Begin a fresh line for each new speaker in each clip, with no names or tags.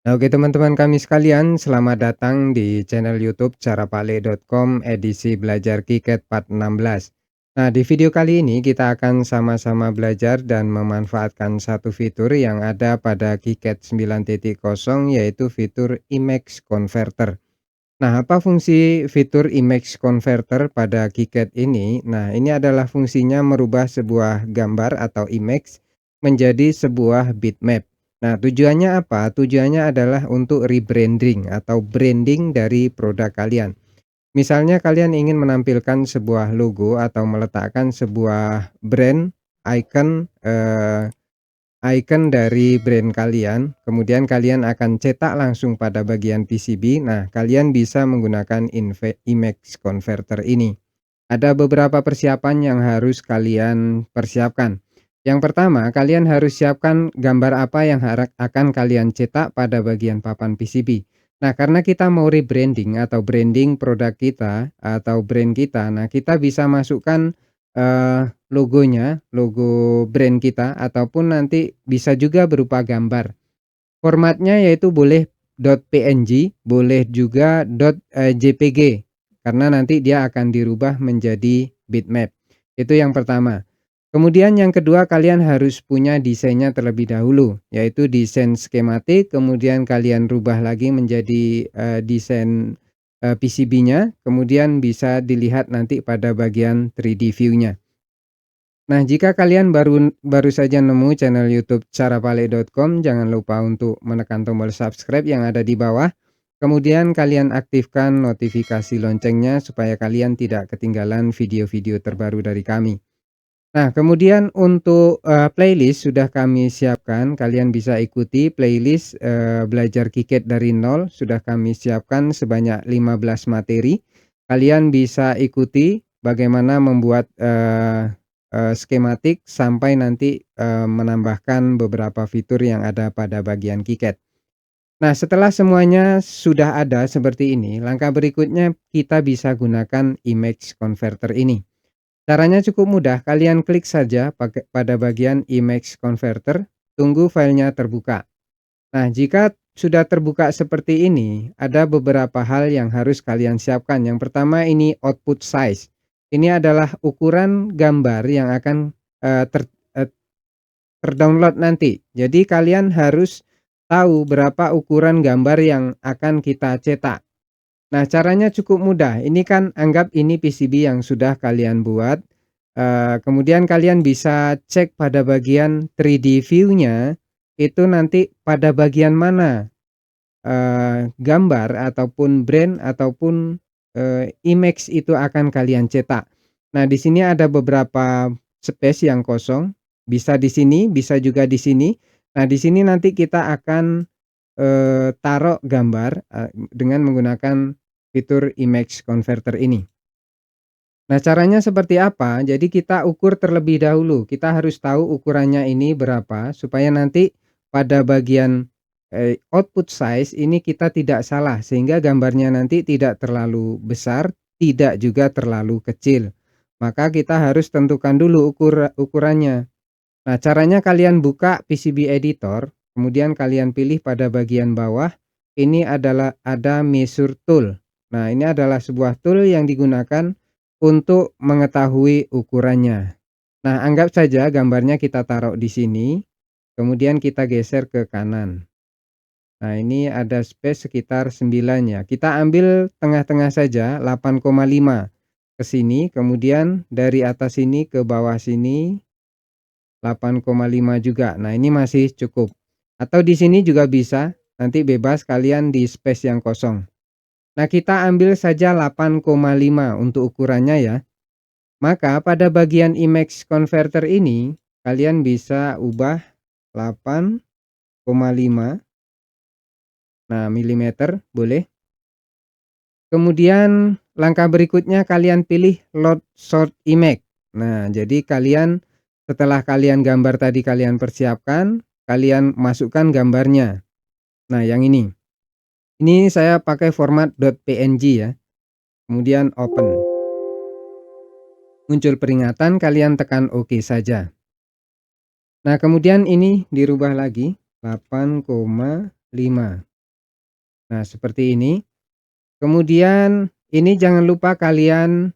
Nah, oke teman-teman kami sekalian, selamat datang di channel YouTube carapale.com edisi belajar KiCad Part 16. Nah, di video kali ini kita akan sama-sama belajar dan memanfaatkan satu fitur yang ada pada KiCad 9.0, yaitu fitur Image Converter. Nah, apa fungsi fitur Image Converter pada KiCad ini? Nah, ini adalah fungsinya merubah sebuah gambar atau image menjadi sebuah bitmap. Nah, tujuannya apa? Tujuannya adalah untuk rebranding atau branding dari produk kalian. Misalnya kalian ingin menampilkan sebuah logo atau meletakkan sebuah brand, icon, icon dari brand kalian, kemudian kalian akan cetak langsung pada bagian PCB. Nah, kalian bisa menggunakan Image Converter ini. Ada beberapa persiapan yang harus kalian persiapkan. Yang pertama, kalian harus siapkan gambar apa yang akan kalian cetak pada bagian papan PCB. Nah, karena kita mau rebranding atau branding produk kita atau brand kita, nah kita bisa masukkan logonya, logo brand kita, ataupun nanti bisa juga berupa gambar. Formatnya yaitu boleh .png, boleh juga .jpg, karena nanti dia akan dirubah menjadi bitmap. Itu yang pertama. Kemudian yang kedua, kalian harus punya desainnya terlebih dahulu, yaitu desain skematik, kemudian kalian rubah lagi menjadi desain PCB-nya, kemudian bisa dilihat nanti pada bagian 3D view-nya. Nah, jika kalian baru saja nemu channel YouTube carapale.com, jangan lupa untuk menekan tombol subscribe yang ada di bawah. Kemudian kalian aktifkan notifikasi loncengnya supaya kalian tidak ketinggalan video-video terbaru dari kami. Nah, kemudian untuk playlist sudah kami siapkan. Kalian bisa ikuti playlist belajar KiCad dari nol, sudah kami siapkan sebanyak 15 materi. Kalian bisa ikuti bagaimana membuat skematik sampai nanti menambahkan beberapa fitur yang ada pada bagian KiCad. Nah, setelah semuanya sudah ada seperti ini, langkah berikutnya kita bisa gunakan Image Converter ini. Caranya cukup mudah, kalian klik saja pada bagian Image Converter, tunggu filenya terbuka. Nah, jika sudah terbuka seperti ini, ada beberapa hal yang harus kalian siapkan. Yang pertama ini output size. Ini adalah ukuran gambar yang akan eh, ter, eh, terdownload nanti. Jadi kalian harus tahu berapa ukuran gambar yang akan kita cetak. Nah, caranya cukup mudah. Ini kan anggap ini PCB yang sudah kalian buat. Kemudian kalian bisa cek pada bagian 3D view-nya, itu nanti pada bagian mana gambar ataupun brand ataupun image itu akan kalian cetak. Nah, di sini ada beberapa space yang kosong, bisa di sini, bisa juga di sini. Nah, di sini nanti kita akan taruh gambar dengan menggunakan fitur Image Converter ini. Nah, caranya seperti apa? Jadi kita ukur terlebih dahulu. Kita harus tahu ukurannya ini berapa supaya nanti pada bagian output size ini kita tidak salah sehingga gambarnya nanti tidak terlalu besar, tidak juga terlalu kecil. Maka kita harus tentukan dulu ukurannya. Nah, caranya kalian buka PCB editor, kemudian kalian pilih pada bagian bawah, ini adalah ada measure tool. Nah, ini adalah sebuah tool yang digunakan untuk mengetahui ukurannya. Nah, anggap saja gambarnya kita taruh di sini, kemudian kita geser ke kanan. Nah, ini ada space sekitar 9 ya. Kita ambil tengah-tengah saja, 8,5 ke sini, kemudian dari atas sini ke bawah sini 8,5 juga. Nah, ini masih cukup. Atau di sini juga bisa, nanti bebas kalian di space yang kosong. Nah, kita ambil saja 8,5 untuk ukurannya ya. Maka pada bagian Image Converter ini, kalian bisa ubah 8,5, nah milimeter boleh. Kemudian langkah berikutnya kalian pilih Load Sort Image. Nah, jadi kalian setelah kalian gambar tadi kalian persiapkan, kalian masukkan gambarnya. Nah, yang ini. Ini saya pakai format .png ya. Kemudian open. Muncul peringatan, kalian tekan OK saja. Nah, kemudian ini dirubah lagi 8,5. Nah, seperti ini. Kemudian ini jangan lupa kalian,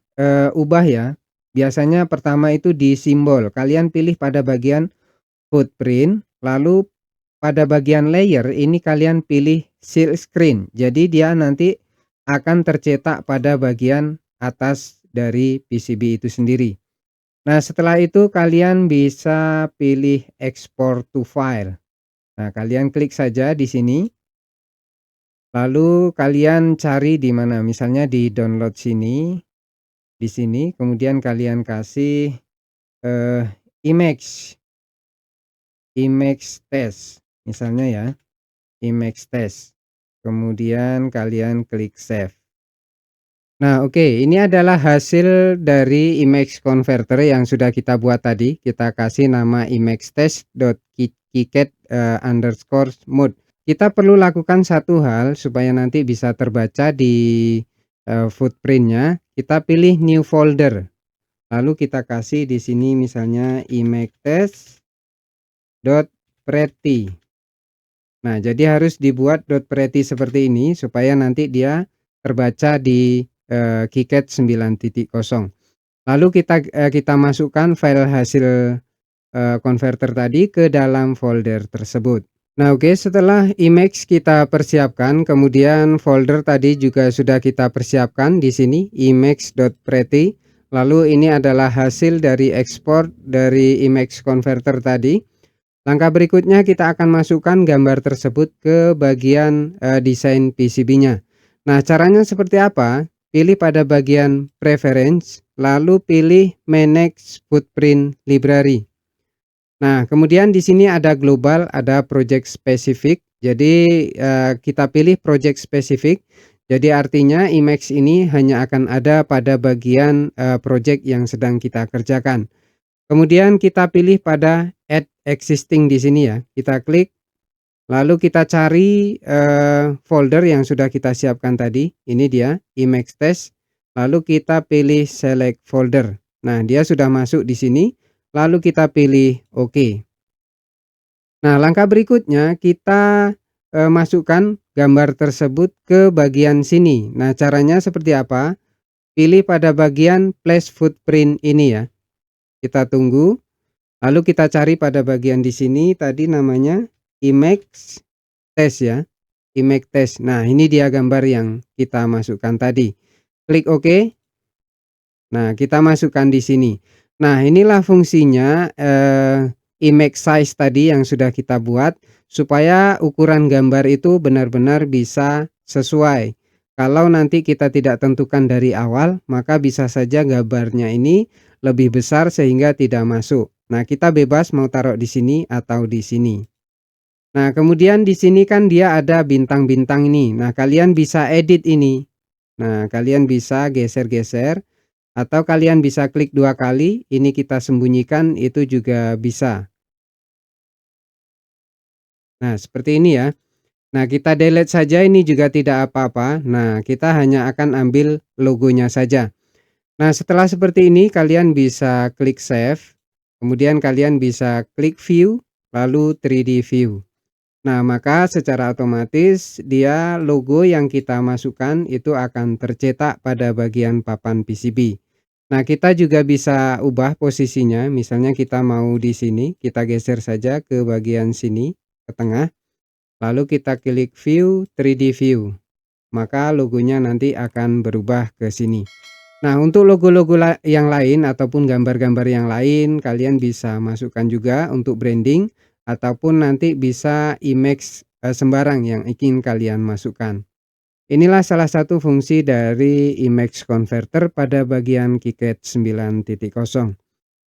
ubah ya. Biasanya pertama itu di simbol, kalian pilih pada bagian footprint, lalu pada bagian layer ini kalian pilih seal screen. Jadi dia nanti akan tercetak pada bagian atas dari PCB itu sendiri. Nah, setelah itu kalian bisa pilih export to file. Nah, kalian klik saja di sini. Lalu kalian cari di mana, misalnya di download sini, di sini, kemudian kalian kasih, eee, image image test, misalnya ya, image test. Kemudian kalian klik save. Nah, oke, ini adalah hasil dari image converter yang sudah kita buat tadi. Kita kasih nama image test.kiket, _mode. Kita perlu lakukan satu hal supaya nanti bisa terbaca di, footprint-nya. Kita pilih new folder, lalu kita kasih di sini misalnya image test.pretty. Nah, jadi harus dibuat .pretty seperti ini supaya nanti dia terbaca di, KiCad 9.0. Lalu kita masukkan file hasil, converter tadi ke dalam folder tersebut. Nah, oke, setelah image kita persiapkan, kemudian folder tadi juga sudah kita persiapkan di sini image.pretty. Lalu ini adalah hasil dari ekspor dari image converter tadi. Langkah berikutnya kita akan masukkan gambar tersebut ke bagian, desain PCB-nya. Nah, caranya seperti apa? Pilih pada bagian preference, lalu pilih manage footprint library. Nah, kemudian di sini ada global, ada project specific. Jadi, kita pilih project specific. Jadi artinya image ini hanya akan ada pada bagian, project yang sedang kita kerjakan. Kemudian kita pilih pada add existing di sini ya, kita klik, lalu kita cari, folder yang sudah kita siapkan tadi, ini dia image test, lalu kita pilih select folder. Nah, dia sudah masuk di sini, lalu kita pilih oke. Nah, langkah berikutnya kita, masukkan gambar tersebut ke bagian sini. Nah, caranya seperti apa? Pilih pada bagian place footprint ini ya, kita tunggu. Lalu kita cari pada bagian di sini tadi namanya image test ya, image test. Nah, ini dia gambar yang kita masukkan tadi. Klik OK. Nah, kita masukkan di sini. Nah, inilah fungsinya, image size tadi yang sudah kita buat supaya ukuran gambar itu benar-benar bisa sesuai. Kalau nanti kita tidak tentukan dari awal, maka bisa saja gambarnya ini lebih besar sehingga tidak masuk. Nah, kita bebas mau taruh di sini atau di sini. Nah, kemudian di sini kan dia ada bintang-bintang ini. Nah, kalian bisa edit ini. Nah, kalian bisa geser-geser atau kalian bisa klik 2 kali, ini kita sembunyikan itu juga bisa. Nah, seperti ini ya. Nah, kita delete saja ini juga tidak apa-apa. Nah, kita hanya akan ambil logonya saja. Nah, setelah seperti ini kalian bisa klik save, kemudian kalian bisa klik view, lalu 3D view. Nah, maka secara otomatis dia logo yang kita masukkan itu akan tercetak pada bagian papan PCB. Nah, kita juga bisa ubah posisinya, misalnya kita mau di sini, kita geser saja ke bagian sini, ke tengah, lalu kita klik view 3D view, maka logonya nanti akan berubah ke sini. Nah, untuk logo-logo yang lain ataupun gambar-gambar yang lain, kalian bisa masukkan juga untuk branding ataupun nanti bisa image, sembarang yang ingin kalian masukkan. Inilah salah satu fungsi dari image converter pada bagian KiCad 9.0.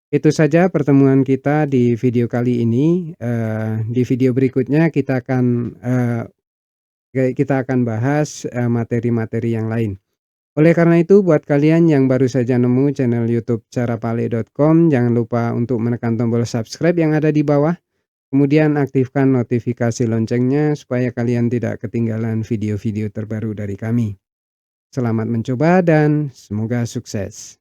Itu saja pertemuan kita di video kali ini. Di video berikutnya kita akan bahas, materi-materi yang lain. Oleh karena itu, buat kalian yang baru saja nemu channel YouTube carapale.com, jangan lupa untuk menekan tombol subscribe yang ada di bawah. Kemudian aktifkan notifikasi loncengnya supaya kalian tidak ketinggalan video-video terbaru dari kami. Selamat mencoba dan semoga sukses.